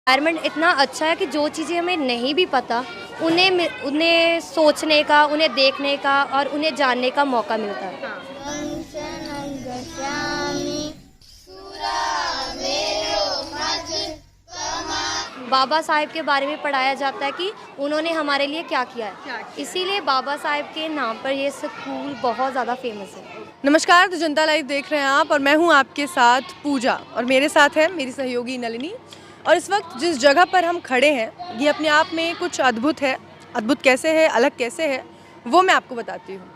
Environment इतना अच्छा है कि जो चीज़ें हमें नहीं भी पता उन्हें सोचने का, उन्हें देखने का और उन्हें जानने का मौका मिलता है। बाबा साहेब के बारे में पढ़ाया जाता है कि उन्होंने हमारे लिए क्या किया है, इसीलिए बाबा साहेब के नाम पर ये स्कूल बहुत ज़्यादा फेमस है। नमस्कार, तो जनता लाइव देख रहे हैं आप और मैं हूं आपके साथ पूजा और मेरे साथ है मेरी सहयोगी नलिनी। और इस वक्त जिस जगह पर हम खड़े हैं ये अपने आप में कुछ अद्भुत है। अद्भुत कैसे है, अलग कैसे है, वो मैं आपको बताती हूँ।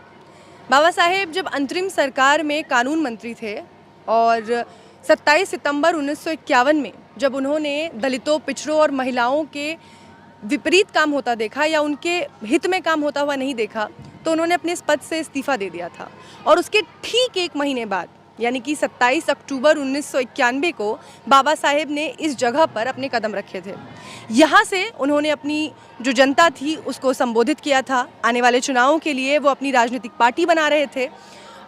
बाबा साहेब जब अंतरिम सरकार में कानून मंत्री थे और 27 सितंबर 1951 में जब उन्होंने दलितों, पिछड़ों और महिलाओं के विपरीत काम होता देखा या उनके हित में काम होता हुआ नहीं देखा, तो उन्होंने अपने इस पद से इस्तीफा दे दिया था। और उसके ठीक एक महीने बाद यानी कि 27 अक्टूबर 1991 को बाबा साहेब ने इस जगह पर अपने कदम रखे थे। यहाँ से उन्होंने अपनी जो जनता थी उसको संबोधित किया था। आने वाले चुनावों के लिए वो अपनी राजनीतिक पार्टी बना रहे थे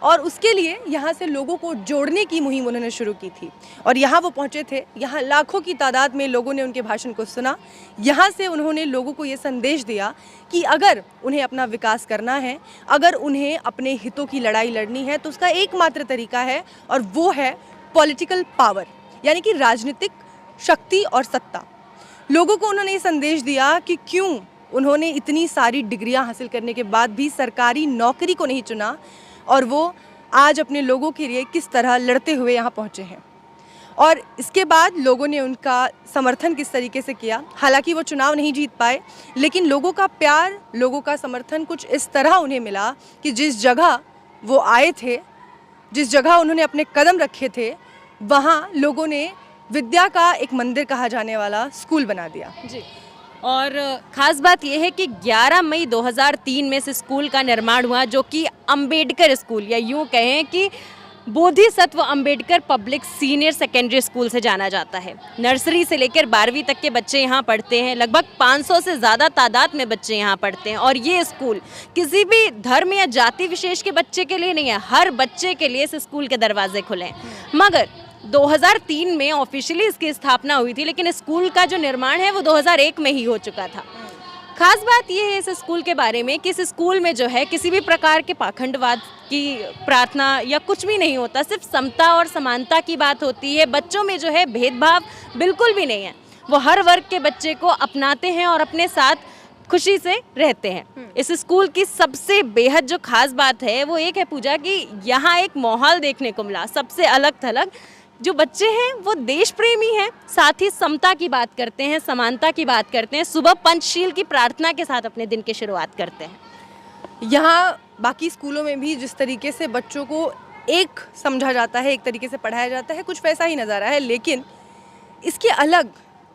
और उसके लिए यहाँ से लोगों को जोड़ने की मुहिम उन्होंने शुरू की थी। और यहाँ वो पहुँचे थे, यहाँ लाखों की तादाद में लोगों ने उनके भाषण को सुना। यहाँ से उन्होंने लोगों को ये संदेश दिया कि अगर उन्हें अपना विकास करना है, अगर उन्हें अपने हितों की लड़ाई लड़नी है, तो उसका एकमात्र तरीका है और वो है पॉलिटिकल पावर, यानी कि राजनीतिक शक्ति और सत्ता। लोगों को उन्होंने ये संदेश दिया कि क्यों उन्होंने इतनी सारी डिग्रियाँ हासिल करने के बाद भी सरकारी नौकरी को नहीं चुना और वो आज अपने लोगों के लिए किस तरह लड़ते हुए यहाँ पहुँचे हैं। और इसके बाद लोगों ने उनका समर्थन किस तरीके से किया। हालांकि वो चुनाव नहीं जीत पाए, लेकिन लोगों का प्यार, लोगों का समर्थन कुछ इस तरह उन्हें मिला कि जिस जगह वो आए थे, जिस जगह उन्होंने अपने कदम रखे थे, वहाँ लोगों ने विद्या का एक मंदिर कहा जाने वाला स्कूल बना दिया। जी। और ख़ास बात यह है कि 11 मई 2003 में इस स्कूल का निर्माण हुआ, जो कि अंबेडकर स्कूल या यूँ कहें कि Bodhisattva Ambedkar public senior secondary school से जाना जाता है। नर्सरी से लेकर 12वीं तक के बच्चे यहाँ पढ़ते हैं। लगभग 500 से ज़्यादा तादाद में बच्चे यहाँ पढ़ते हैं। और ये स्कूल किसी भी धर्म या जाति विशेष के बच्चे के लिए नहीं है, हर बच्चे के लिए इस स्कूल के दरवाजे खुले हैं। मगर 2003 में ऑफिशियली इसकी स्थापना हुई थी, लेकिन स्कूल का जो निर्माण है वो 2001 में ही हो चुका था। खास बात यह है इस स्कूल के बारे में कि इस स्कूल में जो है किसी भी प्रकार के पाखंडवाद की प्रार्थना या कुछ भी नहीं होता, सिर्फ समता और समानता की बात होती है। बच्चों में जो है भेदभाव बिल्कुल भी नहीं है, वो हर वर्ग के बच्चे को अपनाते हैं और अपने साथ खुशी से रहते हैं। इस स्कूल की सबसे बेहद जो खास बात है वो एक है पूजा कि यहाँ एक माहौल देखने को मिला, सबसे अलग थलग। जो बच्चे हैं वो देश प्रेमी हैं, साथ ही समता की बात करते हैं, समानता की बात करते हैं। सुबह पंचशील की प्रार्थना के साथ अपने दिन की शुरुआत करते हैं। यहाँ बाकी स्कूलों में भी जिस तरीके से बच्चों को एक समझा जाता है, एक तरीके से पढ़ाया जाता है, कुछ वैसा ही नज़ारा है। लेकिन इसके अलग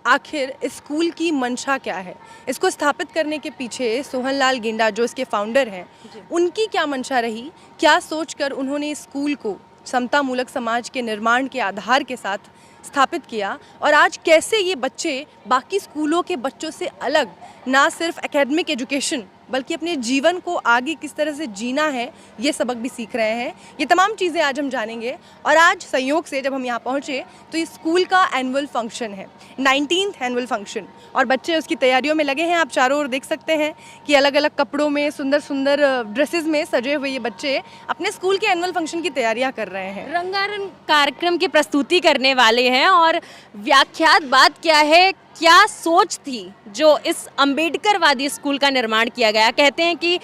आखिर स्कूल की मंशा क्या है, इसको स्थापित करने के पीछे सोहनलाल गेंडा जो इसके फाउंडर हैं, उनकी क्या मंशा रही, क्या सोचकर उन्होंने स्कूल को समता मूलक समाज के निर्माण के आधार के साथ स्थापित किया और आज कैसे ये बच्चे बाकी स्कूलों के बच्चों से अलग ना सिर्फ एकेडमिक एजुकेशन बल्कि अपने जीवन को आगे किस तरह से जीना है ये सबक भी सीख रहे हैं। ये तमाम चीज़ें आज हम जानेंगे। और आज संयोग से जब हम यहाँ पहुँचे तो ये स्कूल का एनुअल फंक्शन है, 19th एनुअल फंक्शन, और बच्चे उसकी तैयारियों में लगे हैं। आप चारों ओर देख सकते हैं कि अलग अलग कपड़ों में, सुंदर सुंदर ड्रेसेस में सजे हुए ये बच्चे अपने स्कूल के एनुअल फंक्शन की तैयारियाँ कर रहे हैं। रंगारंग कार्यक्रम की प्रस्तुति करने वाले हैं। और व्याख्यात बात क्या है, क्या सोच थी जो इस अंबेडकरवादी स्कूल का निर्माण किया गया। कहते हैं कि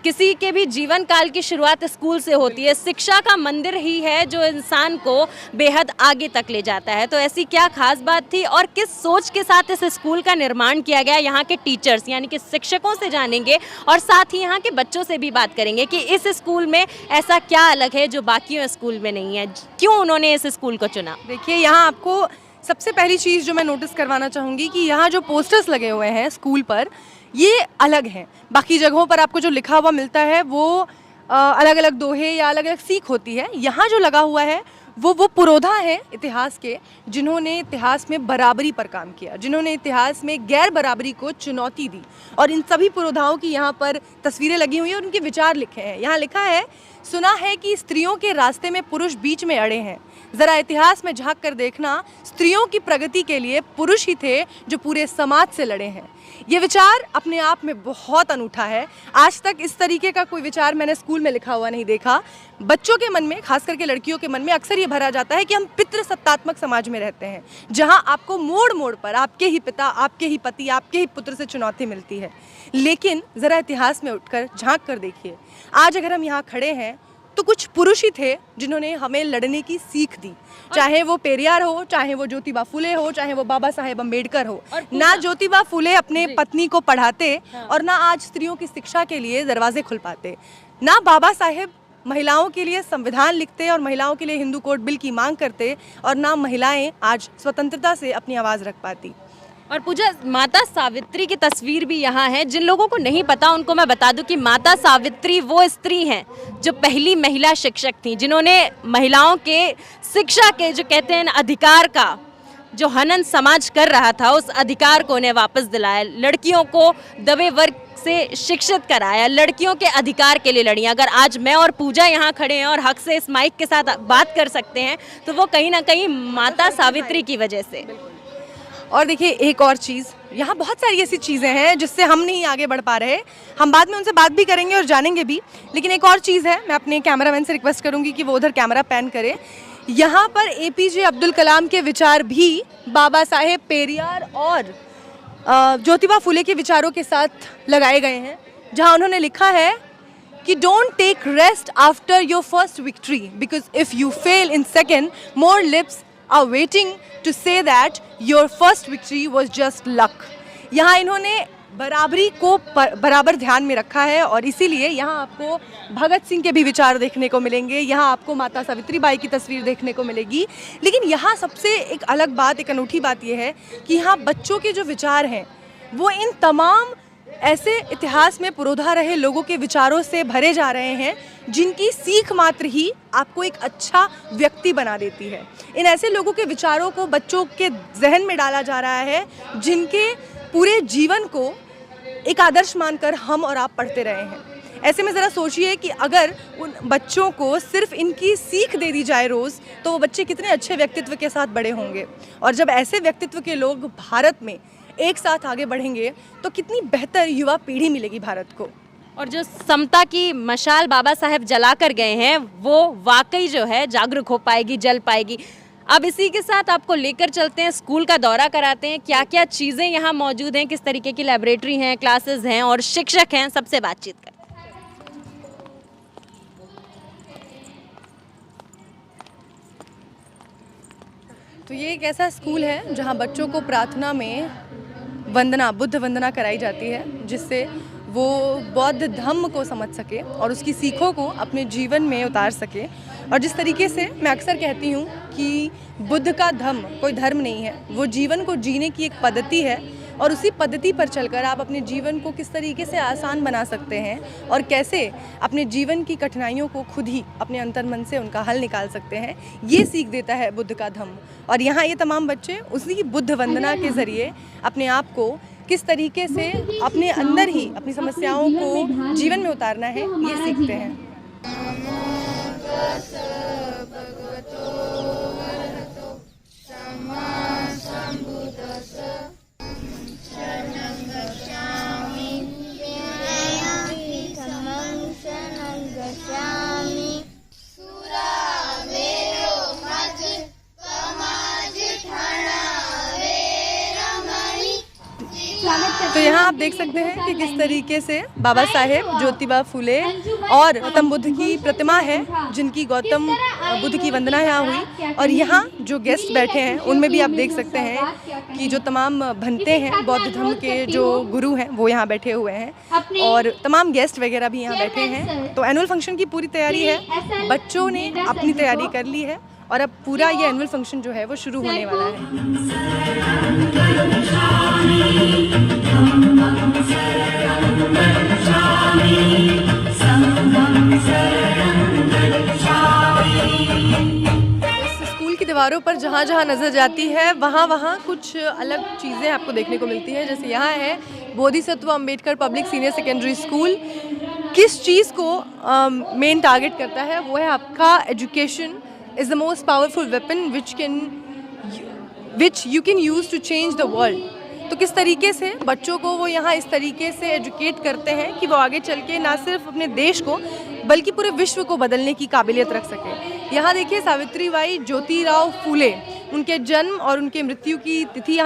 किसी के भी जीवन काल की शुरुआत स्कूल से होती है। शिक्षा का मंदिर ही है जो इंसान को बेहद आगे तक ले जाता है। तो ऐसी क्या खास बात थी और किस सोच के साथ इस स्कूल का निर्माण किया गया, यहाँ के टीचर्स यानी कि शिक्षकों से जानेंगे और साथ ही यहाँ के बच्चों से भी बात करेंगे कि इस स्कूल में ऐसा क्या अलग है जो बाकियों स्कूल में नहीं है, क्यों उन्होंने इस स्कूल को चुना। देखिए, यहाँ आपको सबसे पहली चीज़ जो मैं नोटिस करवाना चाहूँगी कि यहाँ जो पोस्टर्स लगे हुए हैं स्कूल पर, ये अलग हैं। बाकी जगहों पर आपको जो लिखा हुआ मिलता है वो अलग अलग दोहे या अलग अलग सीख होती है। यहाँ जो लगा हुआ है वो पुरोधा हैं इतिहास के, जिन्होंने इतिहास में बराबरी पर काम किया, जिन्होंने इतिहास में गैर बराबरी को चुनौती दी। और इन सभी पुरोधाओं की यहाँ पर तस्वीरें लगी हुई हैं और उनके विचार लिखे हैं। यहाँ लिखा है, सुना है कि स्त्रियों के रास्ते में पुरुष बीच में अड़े हैं, ज़रा इतिहास में झांक कर देखना, स्त्रियों की प्रगति के लिए पुरुष ही थे जो पूरे समाज से लड़े हैं। ये विचार अपने आप में बहुत अनूठा है। आज तक इस तरीके का कोई विचार मैंने स्कूल में लिखा हुआ नहीं देखा। बच्चों के मन में, खास करके लड़कियों के मन में अक्सर ये भरा जाता है कि हम पितृसत्तात्मक समाज में रहते हैं, जहां आपको मोड़ मोड़ पर आपके ही पिता, आपके ही पति, आपके ही पुत्र से चुनौती मिलती है। लेकिन ज़रा इतिहास में उठकर झांक कर देखिए, आज अगर हम यहाँ खड़े हैं तो कुछ पुरुष ही थे जिन्होंने हमें लड़ने की सीख दी। चाहे वो पेरियार हो, चाहे वो ज्योतिबा फुले हो, चाहे वो बाबा साहेब अम्बेडकर हो। ना ज्योतिबा फुले अपने पत्नी को पढ़ाते और ना आज स्त्रियों की शिक्षा के लिए दरवाजे खुल पाते। ना बाबा साहेब महिलाओं के लिए संविधान लिखते और महिलाओं के लिए हिंदू कोड बिल की मांग करते, और ना महिलाएं आज स्वतंत्रता से अपनी आवाज़ रख पाती। और पूजा, माता सावित्री की तस्वीर भी यहाँ है। जिन लोगों को नहीं पता उनको मैं बता दूं कि माता सावित्री वो स्त्री हैं जो पहली महिला शिक्षक थी, जिन्होंने महिलाओं के शिक्षा के, जो कहते हैं अधिकार का जो हनन समाज कर रहा था, उस अधिकार को उन्हें वापस दिलाया। लड़कियों को दबे वर्ग से शिक्षित कराया, लड़कियों के अधिकार के लिए लड़ी। अगर आज मैं और पूजा यहाँ खड़े हैं और हक से इस माइक के साथ बात कर सकते हैं तो वो कहीं ना कहीं माता सावित्री की वजह से। और देखिए एक और चीज़, यहाँ बहुत सारी ऐसी चीज़ें हैं जिससे हम नहीं आगे बढ़ पा रहे। हम बाद में उनसे बात भी करेंगे और जानेंगे भी। लेकिन एक और चीज़ है, मैं अपने कैमरामैन से रिक्वेस्ट करूँगी कि वो उधर कैमरा पैन करे। यहाँ पर APJ अब्दुल कलाम के विचार भी बाबा साहेब पेरियार और ज्योतिबा फुले के विचारों के साथ लगाए गए हैं, जहाँ उन्होंने लिखा है कि don't take rest after your first victory, because if you fail in second, more lips are waiting to say that your first victory was just luck। यहाँ इन्होंने बराबरी को बराबर ध्यान में रखा है, और इसीलिए यहाँ आपको भगत सिंह के भी विचार देखने को मिलेंगे, यहाँ आपको माता सावित्री बाई की तस्वीर देखने को मिलेगी। लेकिन यहाँ सबसे एक अलग बात, एक अनूठी बात यह है कि यहाँ बच्चों के जो विचार हैं वो इन तमाम ऐसे इतिहास में पुरोधा रहे लोगों के विचारों से भरे जा रहे हैं, जिनकी सीख मात्र ही आपको एक अच्छा व्यक्ति बना देती है। इन ऐसे लोगों के विचारों को बच्चों के जहन में डाला जा रहा है, जिनके पूरे जीवन को एक आदर्श मानकर हम और आप पढ़ते रहे हैं। ऐसे में ज़रा सोचिए कि अगर उन बच्चों को सिर्फ इनकी सीख दे दी जाए रोज़, तो वो बच्चे कितने अच्छे व्यक्तित्व के साथ बड़े होंगे। और जब ऐसे व्यक्तित्व के लोग भारत में एक साथ आगे बढ़ेंगे तो कितनी बेहतर युवा पीढ़ी मिलेगी भारत को। और जो समता की मशाल बाबा साहेब जला कर गए हैं, वो वाकई जो है जागरूक हो पाएगी, जल पाएगी। अब इसी के साथ आपको लेकर चलते हैं, स्कूल का दौरा कराते हैं, क्या क्या चीज़ें यहाँ मौजूद हैं, किस तरीके की लाइब्रेटरी हैं, क्लासेस हैं और शिक्षक हैं, सबसे बातचीत करें। तो ये एक ऐसा स्कूल है जहाँ बच्चों को प्रार्थना में वंदना, बुद्ध वंदना कराई जाती है, जिससे वो बौद्ध धम्म को समझ सके और उसकी सीखों को अपने जीवन में उतार सके। और जिस तरीके से मैं अक्सर कहती हूँ कि बुद्ध का धम्म कोई धर्म नहीं है, वो जीवन को जीने की एक पद्धति है, और उसी पद्धति पर चलकर आप अपने जीवन को किस तरीके से आसान बना सकते हैं और कैसे अपने जीवन की कठिनाइयों को खुद ही अपने अंतर्मन से उनका हल निकाल सकते हैं, ये सीख देता है बुद्ध का धम्म। और यहाँ ये तमाम बच्चे उसी बुद्ध वंदना के ज़रिए अपने आप को किस तरीके से अपने अंदर ही अपनी समस्याओं को जीवन में उतारना है, ये सीखते हैं। तो यहाँ आप देख सकते हैं कि किस तरीके से बाबा साहेब, ज्योतिबा फुले और गौतम बुद्ध की प्रतिमा है, जिनकी गौतम बुद्ध की वंदना यहाँ हुई। और यहाँ जो गेस्ट बैठे हैं उनमें भी आप देख सकते हैं कि जो तमाम भंते हैं, बौद्ध धर्म के जो गुरु हैं, वो यहाँ बैठे हुए हैं और तमाम गेस्ट वगैरह भी यहाँ बैठे हैं। तो एनुअल फंक्शन की पूरी तैयारी है, बच्चों ने अपनी तैयारी कर ली है और अब पूरा ये एनुअल फंक्शन जो है वो शुरू होने वाला है। इस स्कूल की दीवारों पर जहाँ जहाँ नज़र जाती है वहाँ कुछ अलग चीज़ें आपको देखने को मिलती है। जैसे यहाँ है Bodhisattva Ambedkar public senior secondary school. किस चीज़ को मेन टारगेट करता है वो है आपका education, is the most powerful weapon which you can use to change the world. तो किस तरीके से बच्चों को वो यहाँ इस तरीके से एजुकेट करते हैं कि वो आगे चल के ना सिर्फ अपने देश को बल्कि पूरे विश्व को बदलने की काबिलियत रख सके। यहाँ देखिए सावित्रीबाई ज्योतिराव फूले, उनके जन्म और उनके मृत्यु की तिथि